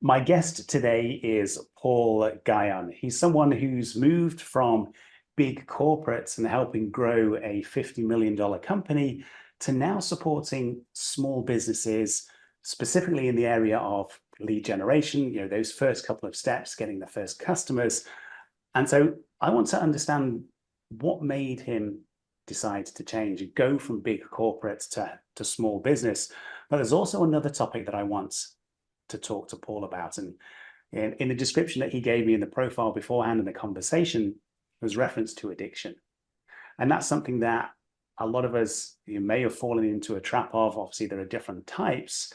My guest today is Paul Guyon. He's someone who's moved from big corporates and helping grow a $50 million company to now supporting small businesses, specifically in the area of lead generation, those first couple of steps, getting the first customers. And so I want to understand what made him decide to change and go from big corporates to small business. But there's also another topic that I want to talk to Paul about. And in the description that he gave me in the profile beforehand in the conversation was reference to addiction. And that's something that a lot of us may have fallen into a trap of. Obviously, there are different types,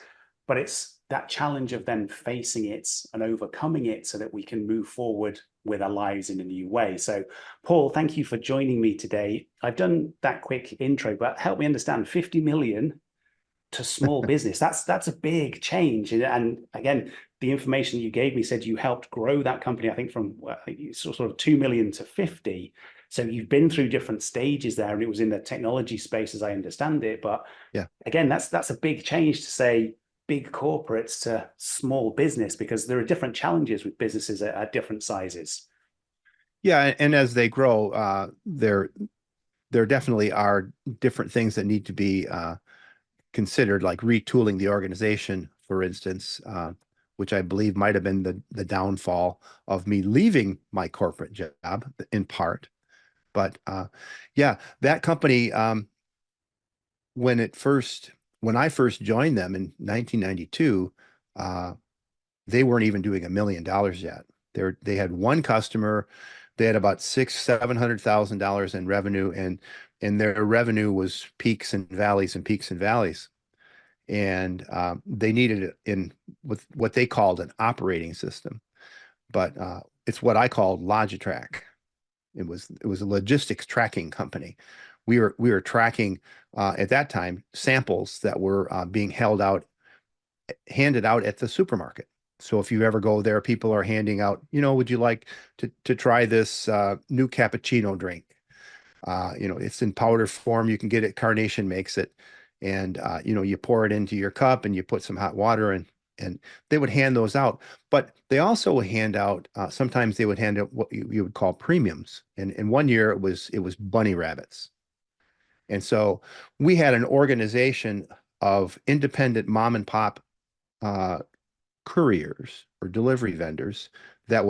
but it's that challenge of then facing it and overcoming it so that we can move forward with our lives in a new way. So, Paul, thank you for joining me today. I've done that quick intro, but help me understand 50 million to small business. That's a big change. And again, the information you gave me said you helped grow that company, I think from sort of 2 million to 50. So you've been through different stages there, and it was in the technology space as I understand it. But Yeah. again, that's a big change to say big corporates to small business, because there are different challenges with businesses at different sizes. Yeah, and as they grow, there definitely are different things that need to be considered, like retooling the organization, for instance, which I believe might have been the downfall of me leaving my corporate job in part. But yeah, that company, when I first joined them in 1992, they weren't even doing $1 million yet. They had one customer. They had about $700,000 in revenue, and their revenue was peaks and valleys and peaks and valleys. And they needed it in with what they called an operating system, but it's what I called Logitrack. It was a logistics tracking company. We were tracking at that time samples that were being handed out at the supermarket. So if you ever go there, people are handing out, would you like to try this new cappuccino drink? It's in powder form. You can get it. Carnation makes it. And, you pour it into your cup and you put some hot water in, and they would hand those out. But they also would hand out, sometimes they would hand out what you would call premiums. And one year it was bunny rabbits. And so we had an organization of independent mom and pop uh, couriers or delivery vendors that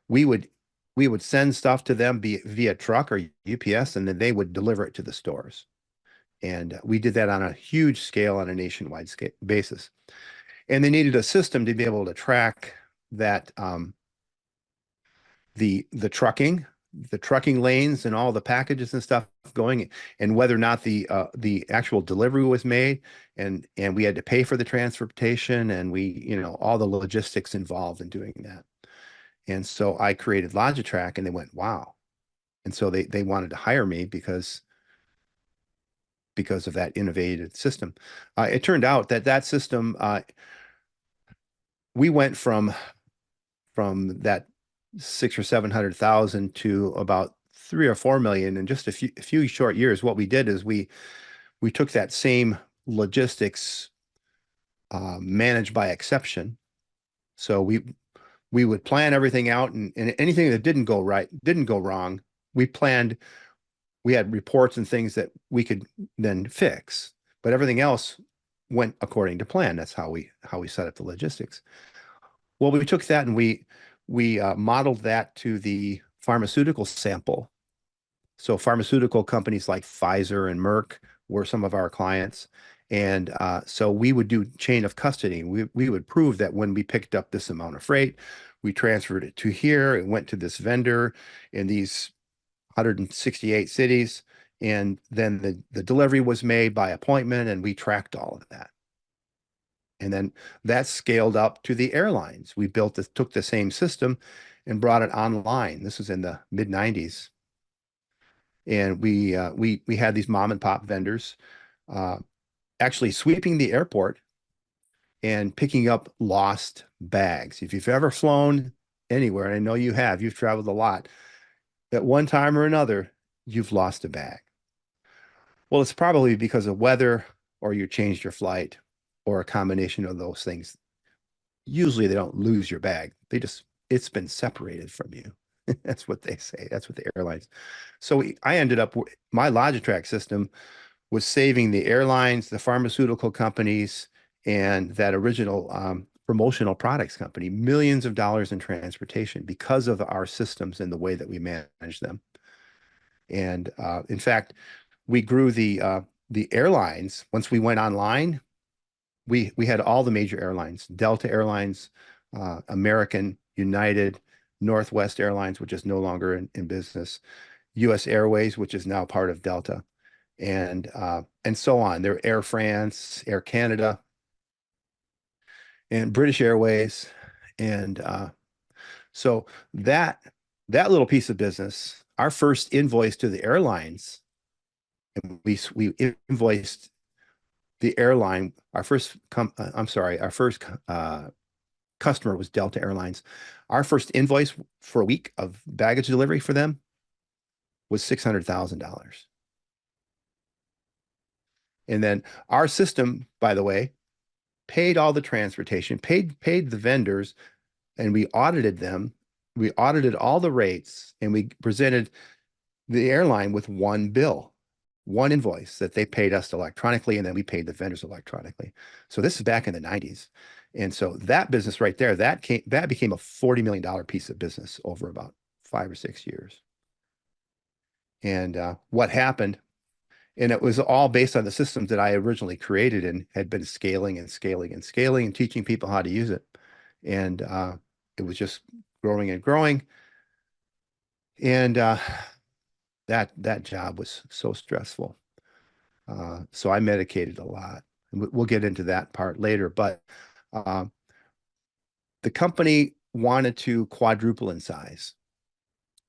we would we would send stuff to them via truck or UPS, and then they would deliver it to the stores. And we did that on a huge scale on a nationwide basis. And they needed a system to be able to track that the trucking lanes and all the packages and stuff going, and whether or not the actual delivery was made, and we had to pay for the transportation, and all the logistics involved in doing that. And so I created Logitrack, and they went, wow. And so they wanted to hire me because of that innovative system. It turned out that system, we went from that 600,000 or 700,000 to about 3 or 4 million in just a few short years. What we did is we took that same logistics managed by exception. So we would plan everything out, and anything that didn't go right, didn't go wrong, we had reports and things that we could then fix, but everything else went according to plan. That's how we set up the logistics. Well, we took that and we modeled that to the pharmaceutical sample. So pharmaceutical companies like Pfizer and Merck were some of our clients. And so we would do chain of custody. We would prove that when we picked up this amount of freight, we transferred it to here, it went to this vendor in these 168 cities. And then the delivery was made by appointment, and we tracked all of that. And then that scaled up to the airlines. We took the same system and brought it online. This was in the mid 90s. And we had these mom and pop vendors uh, actually sweeping the airport and picking up lost bags. If you've ever flown anywhere, and I know you've traveled a lot, at one time or another, you've lost a bag. Well, it's probably because of weather, or you changed your flight, or a combination of those things. Usually they don't lose your bag. It's been separated from you. That's what they say. That's what the airlines. So I ended up, my Logitrack system was saving the airlines, the pharmaceutical companies, and that original promotional products company millions of dollars in transportation because of our systems and the way that we manage them. And in fact, we grew the airlines once we went online. We had all the major airlines: Delta Airlines, American, United, Northwest Airlines, which is no longer in business, U.S. Airways, which is now part of Delta, and so on. There Air France, Air Canada, and British Airways, and so that that little piece of business, our first invoice to the airlines, and we invoiced the airline. Our first customer was Delta Airlines. Our first invoice for a week of baggage delivery for them was $600,000. And then our system, by the way, paid all the transportation, paid the vendors, and we audited them. We audited all the rates, and we presented the airline with one bill, one invoice that they paid us electronically, and then we paid the vendors electronically. So this is back in the 90s. And so that business right there, that became a $40 million piece of business over about 5 or 6 years. And what happened, and it was all based on the systems that I originally created and had been scaling and scaling and scaling and teaching people how to use it. And it was just growing and growing. And that job was so stressful. So I medicated a lot. We'll get into that part later. But uh, the company wanted to quadruple in size.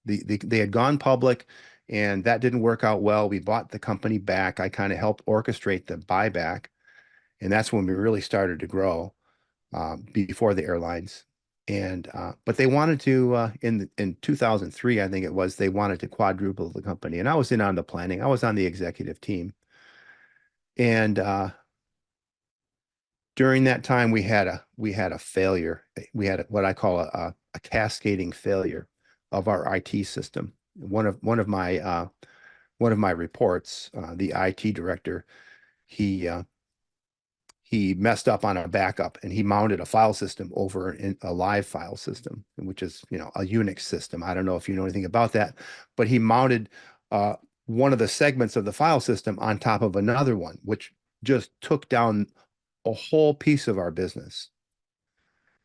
They had gone public, and that didn't work out well. We bought the company back. I kind of helped orchestrate the buyback, and that's when we really started to grow before the airlines. And but they wanted to in 2003, I think it was, they wanted to quadruple the company, and I was in on the planning. I was on the executive team, and during that time we had a failure. We had what I call a cascading failure of our IT system. One of my reports, the IT director, he he messed up on a backup, and he mounted a file system over in a live file system, which is, a Unix system. I don't know if you know anything about that, but he mounted one of the segments of the file system on top of another one, which just took down a whole piece of our business.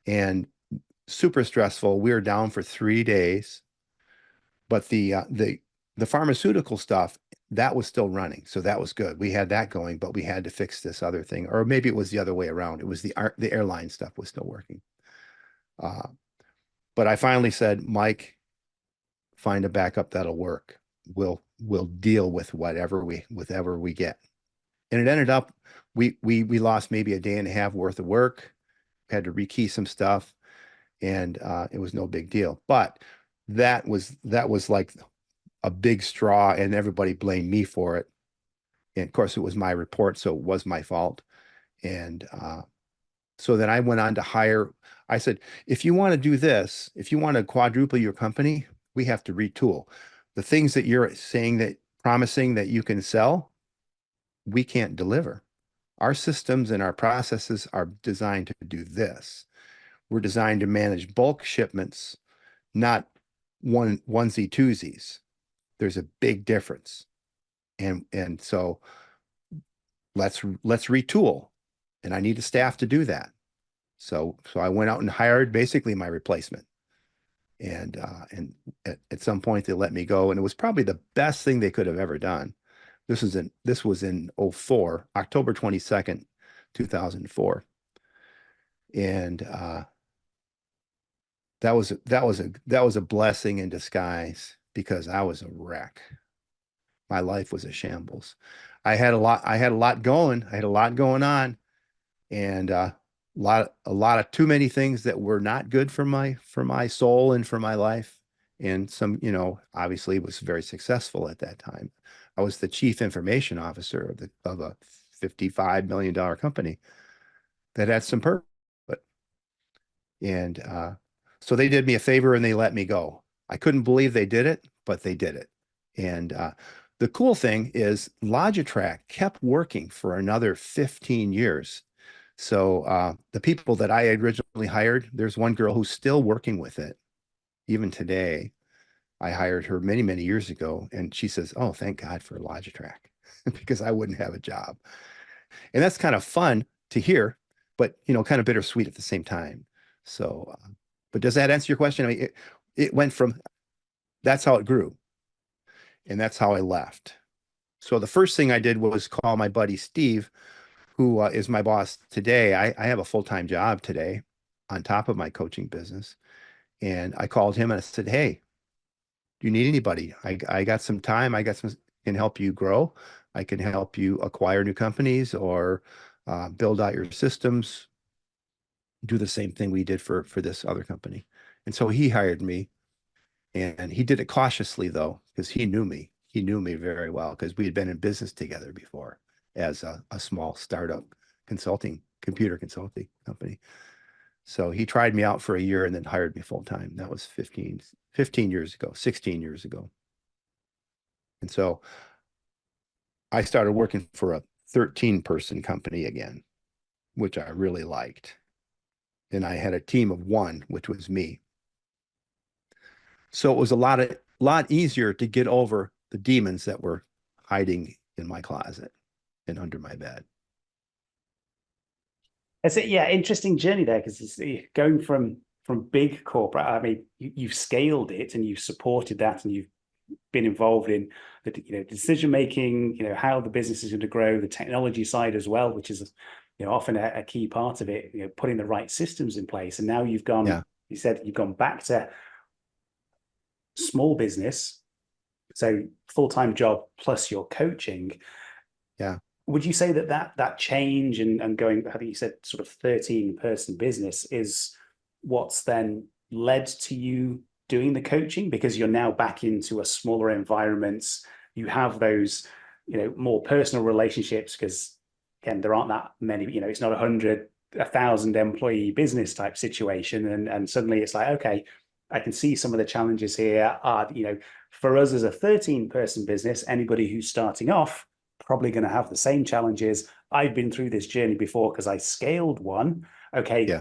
And super stressful. We were down for 3 days, but the pharmaceutical stuff, that was still running. So that was good. We had that going, but we had to fix this other thing. Or maybe it was the other way around. It was the airline stuff was still working. But I finally said, Mike, find a backup that'll work. We'll deal with whatever we get. And it ended up we lost maybe a day and a half worth of work, had to rekey some stuff, and it was no big deal. But that was like a big straw, and everybody blamed me for it. And of course, it was my report, so it was my fault. And so then I went on to hire. I said, if you want to do this, if you want to quadruple your company, we have to retool. The things that you're saying, that promising that you can sell, we can't deliver. Our systems and our processes are designed to do this. We're designed to manage bulk shipments, not onesie twosies. There's a big difference. And so let's retool. And I need a staff to do that. So I went out and hired basically my replacement. And at some point they let me go. And it was probably the best thing they could have ever done. This was in 04, October 22nd, 2004. And that was a blessing in disguise, because I was a wreck. My life was a shambles. I had a lot going. I had a lot going on, and a lot of too many things that were not good for my soul and for my life. And some, obviously was very successful at that time. I was the chief information officer of a $55 million company that had some purpose. But And so they did me a favor and they let me go. I couldn't believe they did it, but they did it. And the cool thing is Logitrack kept working for another 15 years. So the people that I had originally hired, there's one girl who's still working with it even today. I hired her many, many years ago, and she says, "Oh, thank God for Logitrack," because I wouldn't have a job. And that's kind of fun to hear, but kind of bittersweet at the same time. So, but does that answer your question? I mean, it went from that's how it grew, and that's how I left. So the first thing I did was call my buddy Steve, who is my boss today. I have a full-time job today on top of my coaching business. And I called him and I said, "Hey, do you need anybody? I got some time. I got some can help you grow. I can help you acquire new companies or build out your systems, do the same thing we did for this other company." And so he hired me, and he did it cautiously though, because he knew me. He knew me very well because we had been in business together before as a small startup computer consulting company. So he tried me out for a year and then hired me full time. That was 15 years ago, 16 years ago. And so I started working for a 13-person company again, which I really liked. And I had a team of one, which was me. So it was a lot easier to get over the demons that were hiding in my closet and under my bed. It's a, yeah, interesting journey there because it's going from big corporate. I mean, you've scaled it and you've supported that, and you've been involved in the decision making, how the business is going to grow, the technology side as well, which is often a key part of it. Putting the right systems in place, and now you've gone. Yeah. You said you've gone back to small business, so full-time job plus your coaching. Yeah. Would you say that change and going, I think you said sort of 13-person business is what's then led to you doing the coaching because you're now back into a smaller environment. You have those, more personal relationships because again, there aren't that many, it's not 1,000 employee business type situation. And suddenly it's like, okay, I can see some of the challenges here are, for us as a 13-person business, anybody who's starting off, probably going to have the same challenges. I've been through this journey before because I scaled one. Okay, Yeah.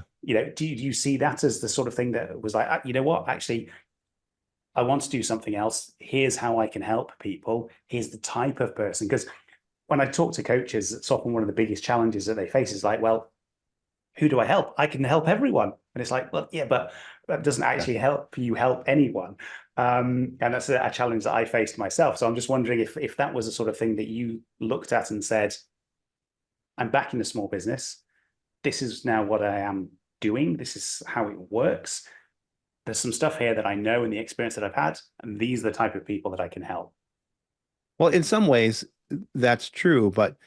do you see that as the sort of thing that was like, you know what, actually, I want to do something else. Here's how I can help people. Here's the type of person. Because when I talk to coaches, it's often one of the biggest challenges that they face is like, well, who do I help? I can help everyone. And it's like, well, yeah, but that doesn't Yeah. actually help you help anyone. And that's a challenge that I faced myself. So I'm just wondering if that was a sort of thing that you looked at and said, I'm back in a small business. This is now what I am doing. This is how it works. There's some stuff here that I know and the experience that I've had, and these are the type of people that I can help. Well, in some ways, that's true, but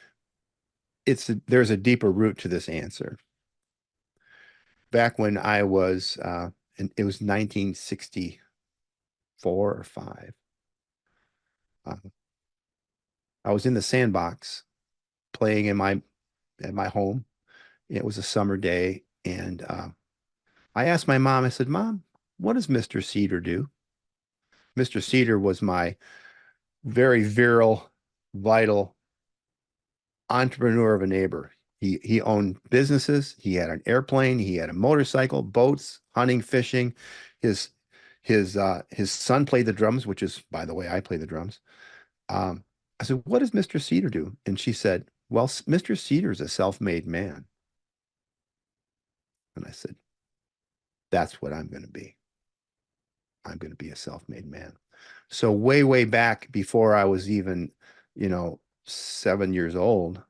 there's a deeper root to this answer. Back when I was, and it was 1964 or five, uh, I was in the sandbox playing at my home. It was a summer day, and I asked my mom. I said, "Mom, what does Mr. Cedar do?" Mr. Cedar was my very virile, vital entrepreneur of a neighbor. He owned businesses. He had an airplane. He had a motorcycle, boats, hunting, fishing. His his son played the drums, which is, by the way, I play the drums. Um, I said, "What does Mr. Cedar do?" And she said, "Well, Mr. Cedar's a self-made man." And I said, "That's what I'm going to be. I'm going to be a self-made man." So way, way back before I was even, 7 years old,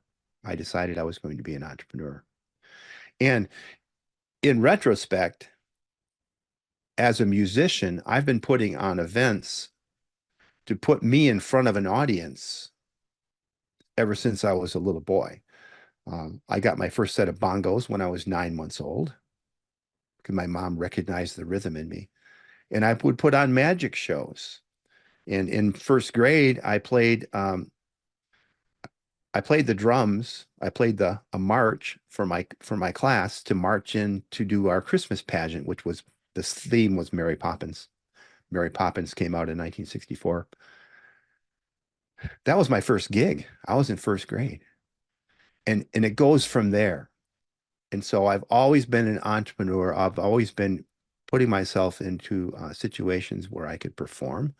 I decided I was going to be an entrepreneur. And in retrospect, as a musician, I've been putting on events to put me in front of an audience ever since I was a little boy. I got my first set of bongos when I was 9 months old because my mom recognized the rhythm in me. And I would put on magic shows. And in first grade, I played I played the drums. I played a march for my class to march in to do our Christmas pageant, which was this theme was Mary Poppins. Mary Poppins came out in 1964. That was my first gig. I was in first grade. And it goes from there. And so I've always been an entrepreneur. I've always been putting myself into situations where I could perform,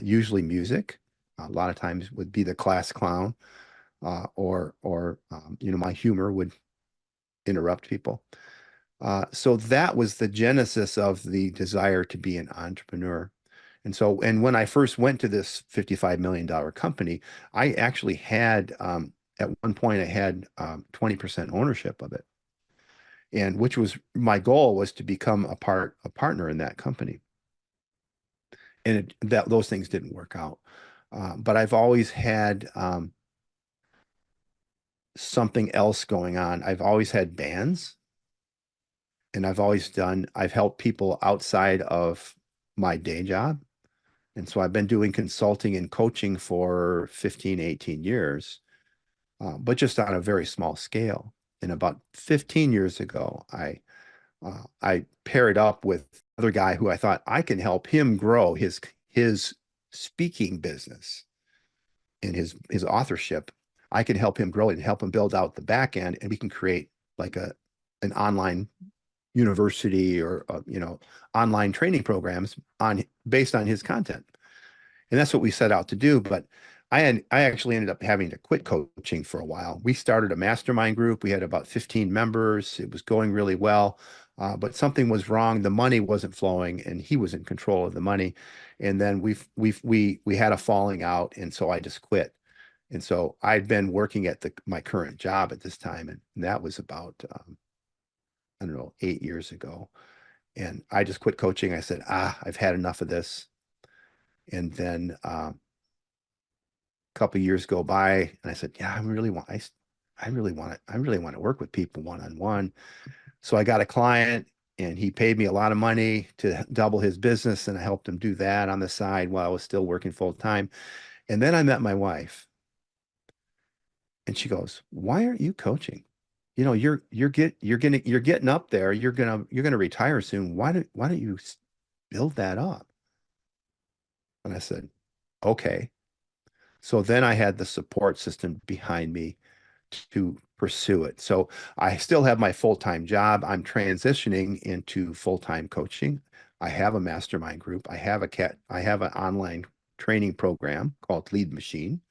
usually music. A lot of times would be the class clown, or you know, my humor would interrupt people. So that was the genesis of the desire to be an entrepreneur. And so, and when I first went to this $55 million company, I actually had, at one point, I had 20% ownership of it. And which was my goal was to become a partner in that company. And those things didn't work out. But I've always had something else going on. I've always had bands, and I've helped people outside of my day job. And so I've been doing consulting and coaching for 15, 18 years, but just on a very small scale. And about 15 years ago, I paired up with another guy who I thought I can help him grow his speaking business and his authorship. I can help him grow it and help him build out the back end, and we can create like an online university or you know, online training programs on based on his content. And that's what we set out to do. But I actually ended up having to quit coaching for a while. We started a mastermind group. We had about 15 members. It was going really well. But something was wrong. The money wasn't flowing, and he was in control of the money. And then we had a falling out, and so I just quit. And so I'd been working at my current job at this time, and that was about I don't know, 8 years ago. And I just quit coaching. I said, I've had enough of this. And then a couple of years go by, and I said, yeah, I really want to work with people one on one. So I got a client, and he paid me a lot of money to double his business, and I helped him do that on the side while I was still working full time. And then I met my wife, and she goes, "Why aren't you coaching? You know, you're getting up there. You're gonna retire soon. Why don't you build that up?" And I said, "Okay." So then I had the support system behind me to pursue it. So I still have my full-time job. I'm transitioning into full-time coaching. I have a mastermind group. I have an online training program called Lead Machine.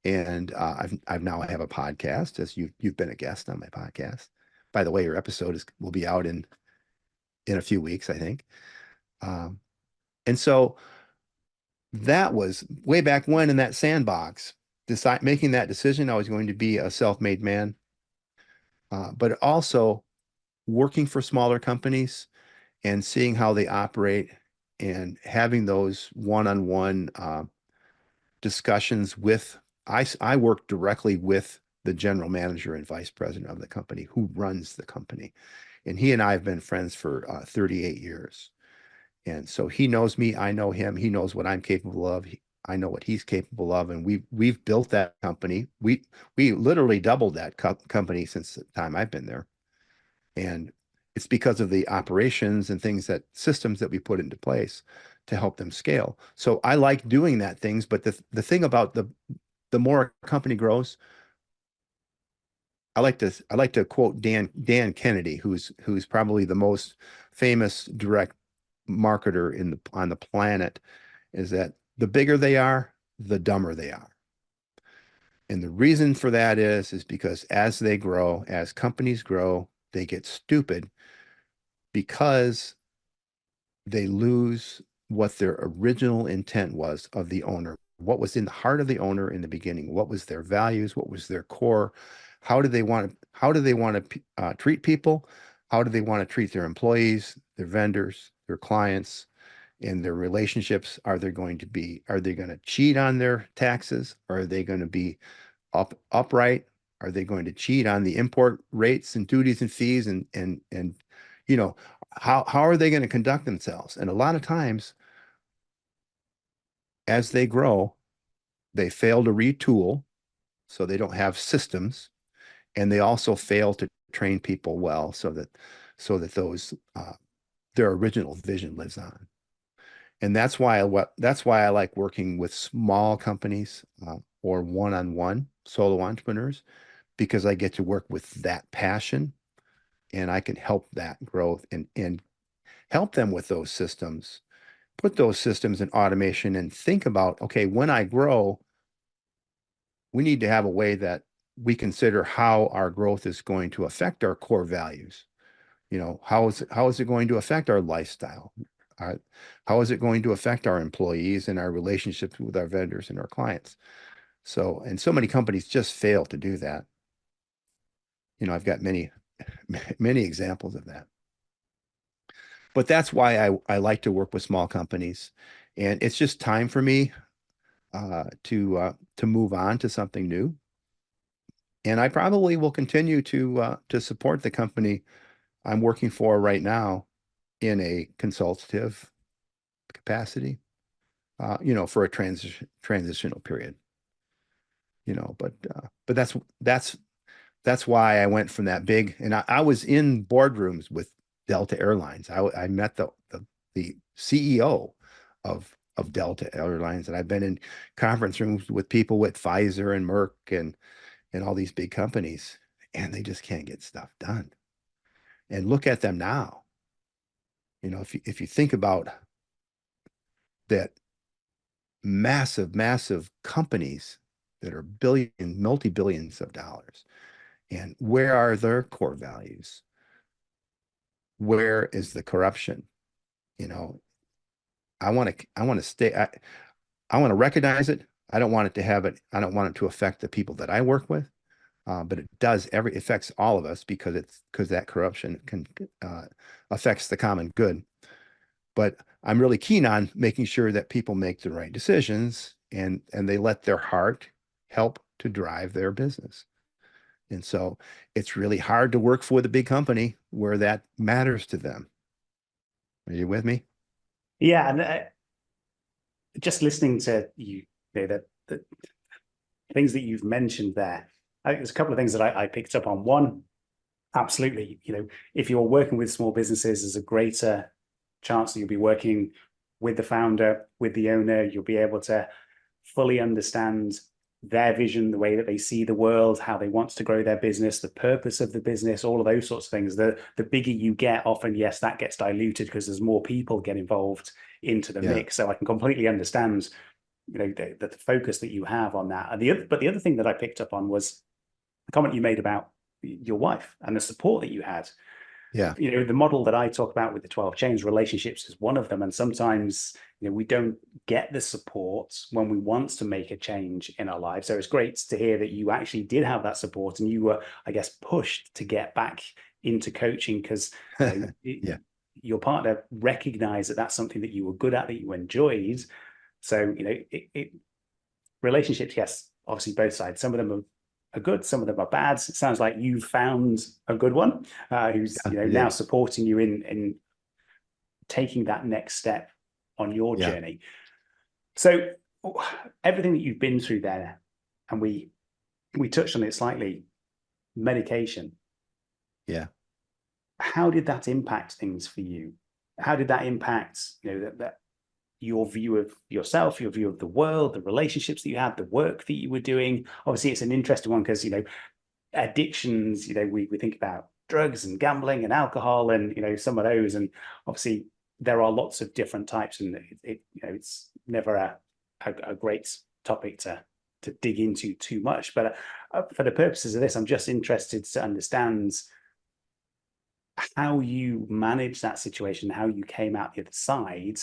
And I've now have a podcast, as you've been a guest on my podcast. By the way, your episode will be out in a few weeks, I think. Um, and so that was way back when in that sandbox, making that decision. I was going to be a self-made man, but also working for smaller companies and seeing how they operate and having those one-on-one discussions with. I work directly with the general manager and vice president of the company who runs the company, and he and I have been friends for 38 years. And so he knows me, I know him, he knows what I'm capable of. I know what he's capable of, and we've built that company. We literally doubled that company since the time I've been there. And it's because of the operations and systems that we put into place to help them scale. So I like doing that things, but the thing about the more a company grows, I like to quote Dan Kennedy, who's probably the most famous direct marketer on the planet, is that the bigger they are, the dumber they are. And the reason for that is because as they grow, as companies grow, they get stupid because they lose what their original intent was of the owner. What was in the heart of the owner in the beginning? What was their values? What was their core? How do they want to treat people? How do they want to treat their employees, their vendors, their clients, and their relationships? Are they going to cheat on their taxes? Are they going to be upright? Are they going to cheat on the import rates and duties and fees and you know, how are they going to conduct themselves? And a lot of times, as they grow, they fail to retool so they don't have systems, and they also fail to train people well so that those their original vision lives on. And that's why I like working with small companies or one-on-one solo entrepreneurs, because I get to work with that passion and I can help that growth and help them with those systems, put those systems in automation and think about, okay, when I grow, we need to have a way that we consider how our growth is going to affect our core values. You know, how is it going to affect our lifestyle? Our, how is it going to affect our employees and our relationships with our vendors and our clients? So, and so many companies just fail to do that. You know, I've got many, many examples of that. But that's why I like to work with small companies. And it's just time for me to move on to something new. And I probably will continue to support the company I'm working for right now in a consultative capacity, you know, for a transitional period, you know, but that's why I went from that big, and I was in boardrooms with Delta Airlines. I met the CEO of Delta Airlines, and I've been in conference rooms with people with Pfizer and Merck and all these big companies, and they just can't get stuff done. And look at them now. You know, if you think about that, massive, massive companies that are multi-billions of dollars, and where are their core values? Where is the corruption? You know, I want to stay, I want to recognize it. I don't want it to have it. I don't want it to affect the people that I work with. But it does affects all of us because that corruption can affects the common good. But I'm really keen on making sure that people make the right decisions and they let their heart help to drive their business. And so it's really hard to work for the big company where that matters to them. Are you with me? Yeah, and just listening to you, the things that you've mentioned there, I think there's a couple of things that I picked up on. One, absolutely, if you're working with small businesses, there's a greater chance that you'll be working with the founder, with the owner. You'll be able to fully understand their vision, the way that they see the world, how they want to grow their business, the purpose of the business, all of those sorts of things. The bigger you get, often, yes, that gets diluted because there's more people get involved into the Yeah. mix. So I can completely understand, the focus that you have on that. And but the other thing that I picked up on was the comment you made about your wife and the support that you had. Yeah. The model that I talk about with the 12 chains, relationships is one of them. And sometimes, we don't get the support when we want to make a change in our lives. So it's great to hear that you actually did have that support and you were, I guess, pushed to get back into coaching because Yeah. your partner recognized that that's something that you were good at, that you enjoyed. So, relationships, yes, obviously both sides. Some of them are good, some of them are bad. It sounds like you found a good one who's Yeah. I now did. supporting you in taking that next step on your Yeah. journey. So everything that you've been through there, and we touched on it slightly, medication. Yeah. How did that impact things for you? How did that impact that your view of yourself, your view of the world, the relationships that you had, the work that you were doing? Obviously, it's an interesting one because addictions, we think about drugs and gambling and alcohol and some of those, and obviously there are lots of different types, and it's never a great topic to dig into too much. But for the purposes of this, I'm just interested to understand how you manage that situation, how you came out the other side,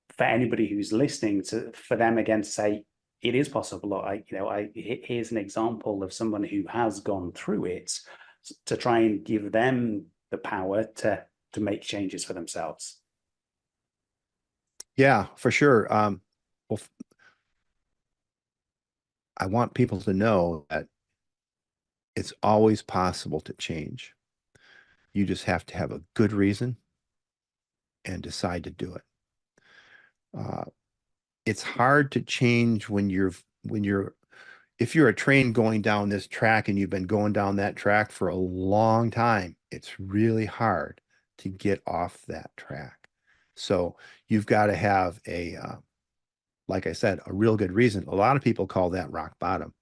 for anybody who's listening, for them again to say it is possible. Here's an example of someone who has gone through it, to try and give them the power to make changes for themselves. Yeah, for sure. Well, I want people to know that it's always possible to change. You just have to have a good reason and decide to do it. Uh, it's hard to change when you're if you're a train going down this track and you've been going down that track for a long time, it's really hard to get off that track. So you've got to have like I said, a real good reason. A lot of people call that rock bottom,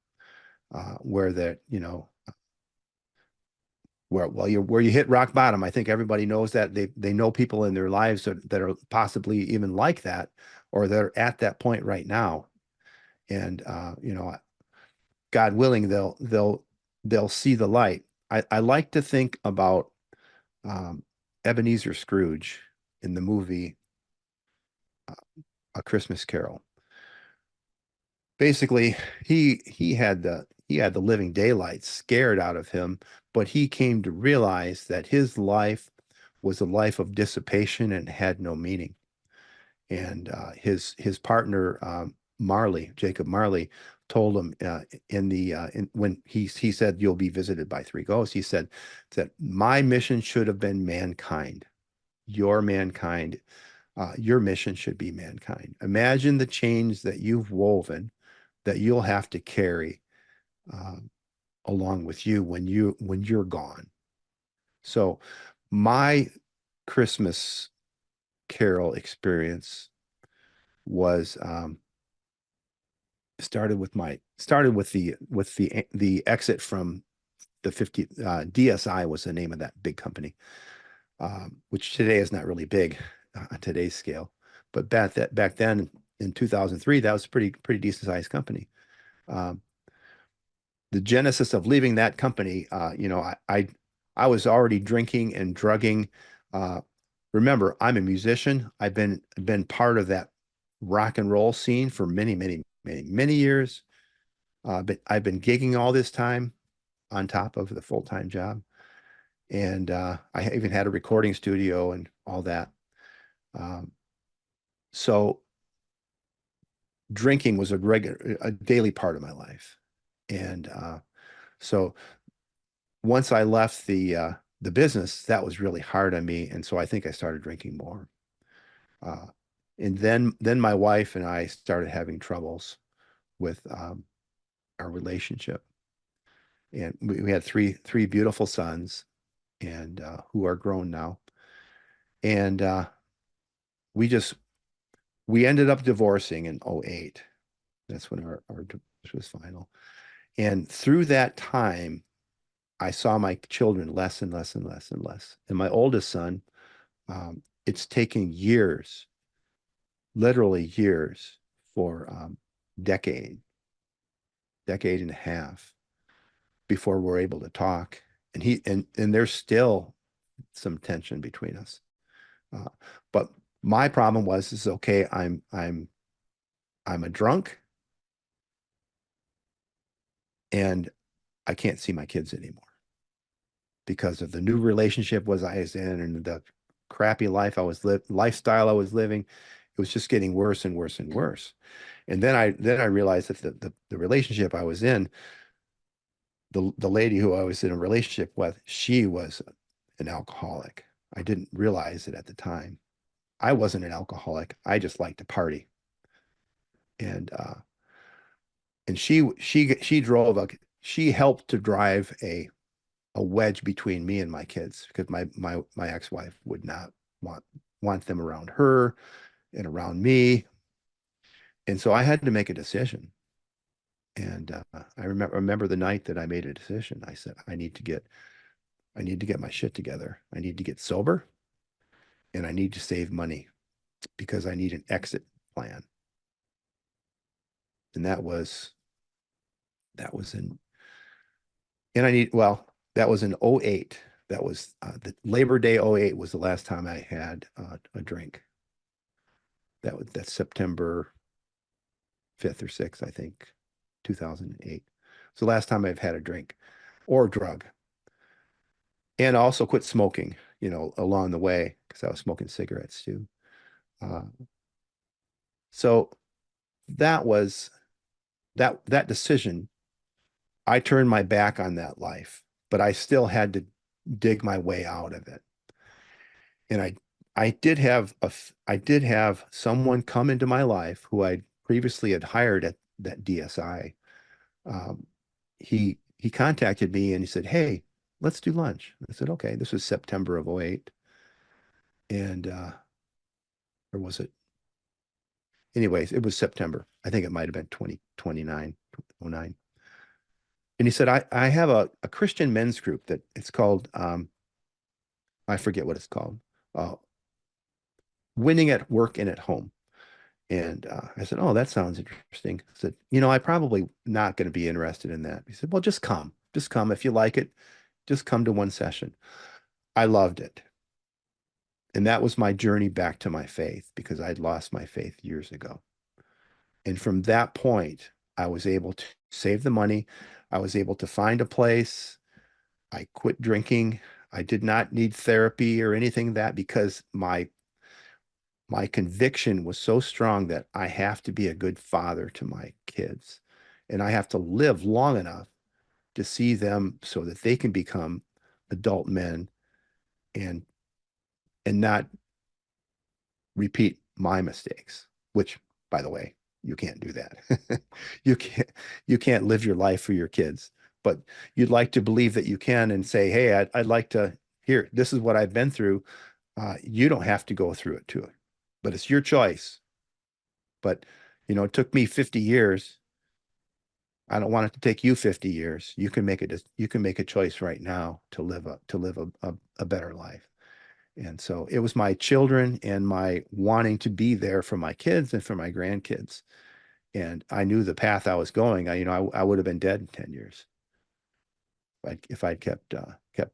where that, where you hit rock bottom. I think everybody knows that they know people in their lives that are possibly even like that, or they're at that point right now. And God willing, they'll see the light. I like to think about um, Ebenezer Scrooge in the movie A Christmas Carol. Basically, he had the living daylights scared out of him, but he came to realize that his life was a life of dissipation and had no meaning. And his partner Marley, Jacob Marley, told him when he said you'll be visited by three ghosts. He said that my mission should have been mankind. Your mankind, your mission should be mankind. Imagine the chains that you've woven that you'll have to carry uh, along with you when you're gone. So my Christmas Carol experience was started with the exit from the 50 DSI was the name of that big company, which today is not really big on today's scale, but back then in 2003 that was a pretty decent sized company. Um, the genesis of leaving that company, I was already drinking and drugging. Uh, Remember, I'm a musician. I've been part of that rock and roll scene for many years. But I've been gigging all this time on top of the full-time job, and I even had a recording studio and all that. Um, so drinking was a daily part of my life, and so once I left the business, that was really hard on me, and so I think I started drinking more. Uh, and then my wife and I started having troubles with our relationship, and we had three beautiful sons, and who are grown now, and we just we ended up divorcing in '08. That's when our divorce was final. And through that time, I saw my children less and less and less and less. And my oldest son, it's taken years, literally years, for decade, decade and a half before we're able to talk. And there's still some tension between us. Uh, but my problem is okay, I'm a drunk and I can't see my kids anymore because of the new relationship I was in and the crappy lifestyle I was living. It was just getting worse and worse and worse. And then I realized that the relationship I was in, the lady who I was in a relationship with, she was an alcoholic. I didn't realize it at the time. I wasn't an alcoholic. I just liked to party. And she helped to drive a wedge between me and my kids because my ex-wife would not want them around her and around me. And so I had to make a decision. And I remember the night that I made a decision. I said, I need to get my shit together. I need to get sober and I need to save money because I need an exit plan. And that was in and I need well, that was in '08. That was the Labor Day '08 was the last time I had a drink. That's September 5th or 6th, I think, 2008. It's the last time I've had a drink or drug. And I also quit smoking, along the way because I was smoking cigarettes too. Uh, so that was that decision. I turned my back on that life, but I still had to dig my way out of it. And I did have someone come into my life who I previously had hired at that DSI, um, he contacted me and he said, "Hey, let's do lunch." I said, "Okay." This was September of '08, and or was it? Anyways, it was September. I think it might have been 2029, 09. And he said, I have a Christian men's group that it's called, I forget what it's called, uh, Winning at Work and at Home. And I said, "Oh, that sounds interesting." I said, "I probably not going to be interested in that." He said, "Well, just come. Just come. If you like it, just come to one session." I loved it. And that was my journey back to my faith because I'd lost my faith years ago. And from that point, I was able to save the money. I was able to find a place. I quit drinking. I did not need therapy or anything like that because my conviction was so strong that I have to be a good father to my kids. And I have to live long enough to see them so that they can become adult men and not repeat my mistakes, which, by the way, you can't do that. you can't you can't live your life for your kids, but you'd like to believe that you can and say, "Hey, I'd like to here. This is what I've been through. You don't have to go through it too, but it's your choice." But it took me 50 years. I don't want it to take you 50 years. You can make a choice right now to live a better life. And so it was my children and my wanting to be there for my kids and for my grandkids. And I knew the path I was going. I would have been dead in 10 years if I'd kept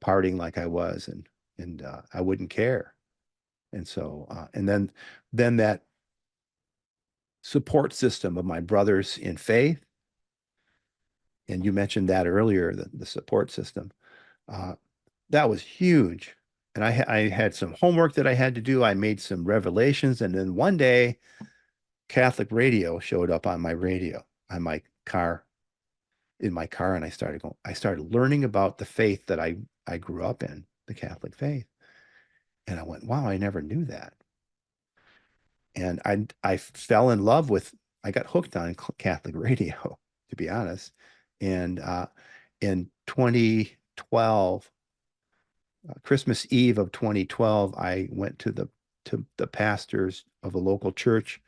partying like I was, and I wouldn't care. And so and then that support system of my brothers in faith, and you mentioned that earlier, the support system, uh, that was huge. And I had some homework that I had to do. I made some revelations, and then one day Catholic radio showed up on my radio on my car in my car, and I started learning about the faith that I grew up in, the Catholic faith. And I went, wow, I never knew that. And I fell in love with, I got hooked on Catholic radio, to be honest. And in 2012, Christmas Eve of 2012, I went to the pastors of a local church.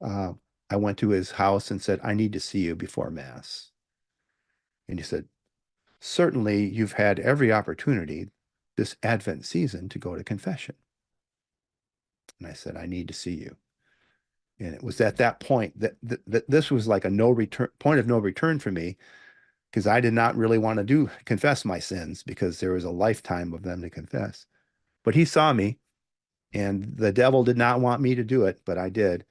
Uh, I went to his house and said, "I need to see you before Mass." And he said, "Certainly, you've had every opportunity this Advent season to go to confession." And I said, "I need to see you." And it was at that point that this was like a no return point of no return for me because I did not really want to confess my sins because there was a lifetime of them to confess. But he saw me, and the devil did not want me to do it, but I did.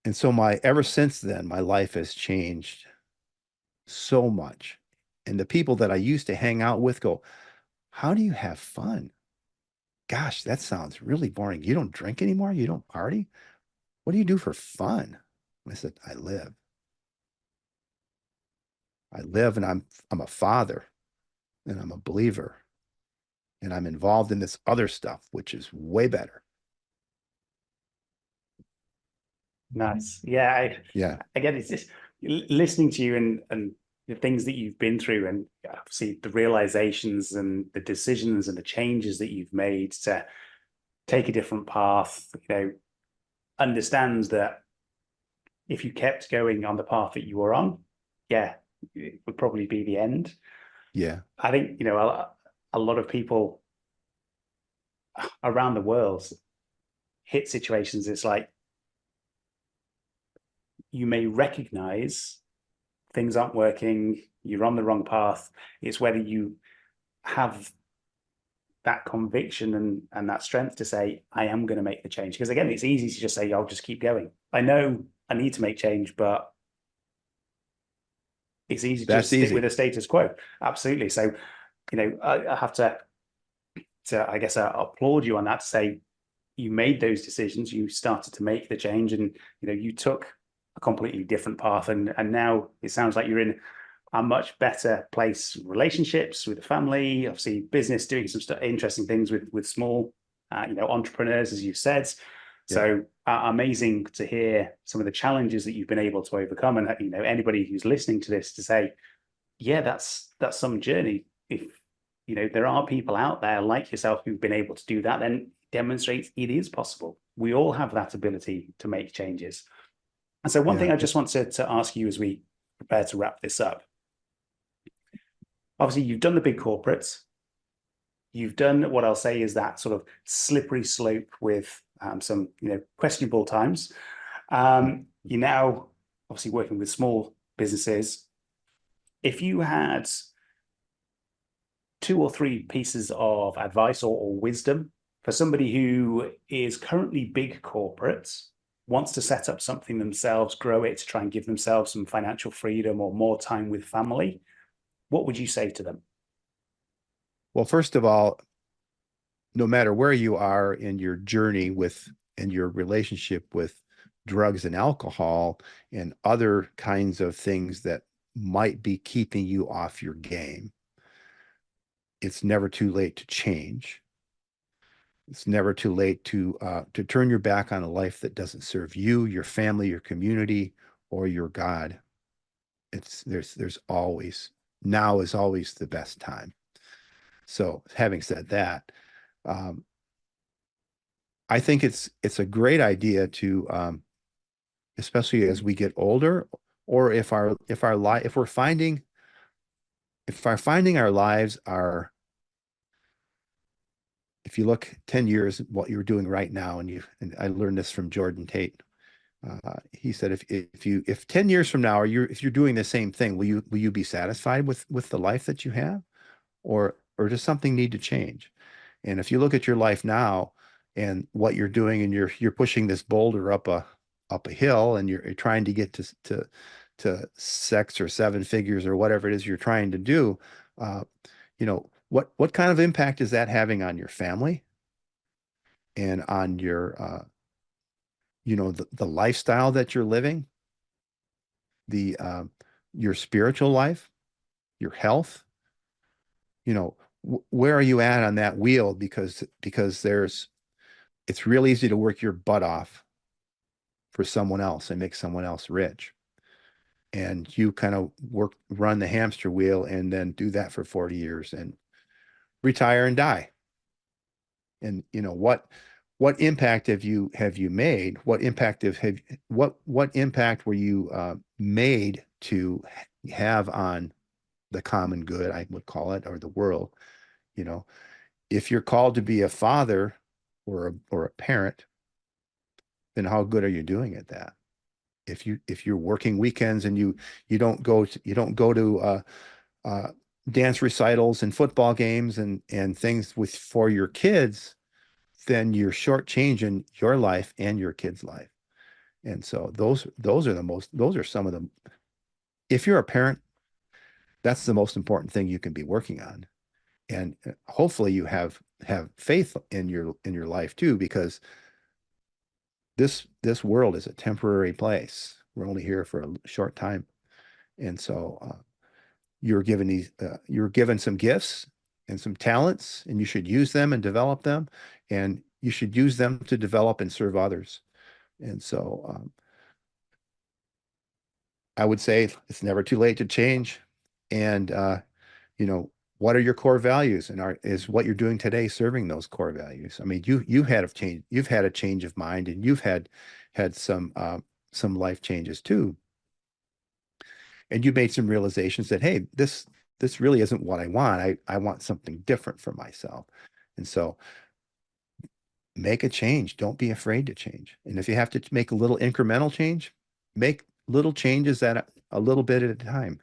And so ever since then, my life has changed so much. And the people that I used to hang out with go, "How do you have fun? Gosh, that sounds really boring. You don't drink anymore? You don't party? What do you do for fun?" I said, "I live. I live, and I'm a father, and I'm a believer, and I'm involved in this other stuff, which is way better." Nice. Yeah, Yeah. again, it's just listening to you and the things that you've been through, and obviously the realizations and the decisions and the changes that you've made to take a different path. Understands that if you kept going on the path that you were on, yeah, it would probably be the end. Yeah. I think a lot of people around the world hit situations. It's like you may recognize things aren't working, you're on the wrong path. It's whether you have that conviction and that strength to say, I am going to make the change. Because again, it's easy to just say, I'll just keep going. I know I need to make change, but it's easy to That's just stick with easy. the status quo. Absolutely. So, I have I guess, applaud you on that to say you made those decisions, you started to make the change, and you took a completely different path, and now it sounds like you're in a much better place, relationships with the family, obviously business, doing some interesting things with small entrepreneurs, as you said. Yeah. So amazing to hear some of the challenges that you've been able to overcome, and anybody who's listening to this to say, yeah, that's some journey. If there are people out there like yourself who've been able to do that, then it demonstrates it is possible. We all have that ability to make changes. And so one thing Yeah. I just want to ask you as we prepare to wrap this up. Obviously, you've done the big corporates. You've done what I'll say is that sort of slippery slope with some questionable times. You're now obviously working with small businesses. If you had two or three pieces of advice or wisdom for somebody who is currently big corporate, wants to set up something themselves, grow it to try and give themselves some financial freedom or more time with family, what would you say to them? Well, first of all, no matter where you are in your journey with and your relationship with drugs and alcohol and other kinds of things that might be keeping you off your game, it's never too late to change. It's never too late to turn your back on a life that doesn't serve you, your family, your community, or your God. There's always now is always the best time. So having said that, um, I think it's a great idea to especially as we get older, or if our life if we're finding our lives are if you look 10 years what you're doing right now, and I learned this from Jordan Tate. He said if 10 years from now, if you're doing the same thing, will you be satisfied with the life that you have, or does something need to change? And if you look at your life now and what you're doing, and you're pushing this boulder up a hill, and you're trying to get to six or seven figures or whatever it is you're trying to do, what kind of impact is that having on your family and on the lifestyle that you're living, the your spiritual life, your health? Where are you at on that wheel? Because it's real easy to work your butt off for someone else and make someone else rich. And you kind of run the hamster wheel and then do that for 40 years and retire and die. And what impact have you made? What impact were you made to have on the common good, I would call it, or the world? You know, if you're called to be a father or a parent, then how good are you doing at that? If you're working weekends and you don't go to uh, dance recitals and football games and things for your kids, then you're shortchanging your life and your kids' life. And so those are some of them. If you're a parent, that's the most important thing you can be working on. And hopefully you have faith in your life too, because this world is a temporary place. We're only here for a short time. And so you're given some gifts and some talents, and you should use them and develop them, and you should use them to develop and serve others. And so I would say it's never too late to change. And you know, what are your core values, and is what you're doing today serving those core values? I mean, you've had a change of mind, and you've had some life changes too, and you made some realizations that, hey, this really isn't what I want. I want something different for myself. And so make a change. Don't be afraid to change. And if you have to make a little incremental change, make little changes at a little bit at a time.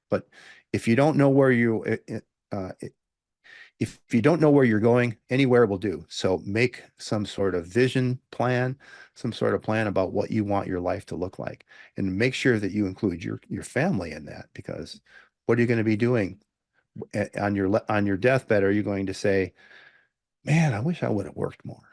But if you don't know where uh, if you don't know where you're going, anywhere will do. So make some sort of vision plan, some sort of plan about what you want your life to look like, and make sure that you include your family in that. Because what are you going to be doing on your deathbed? Are you going to say, "Man, I wish I would have worked more"?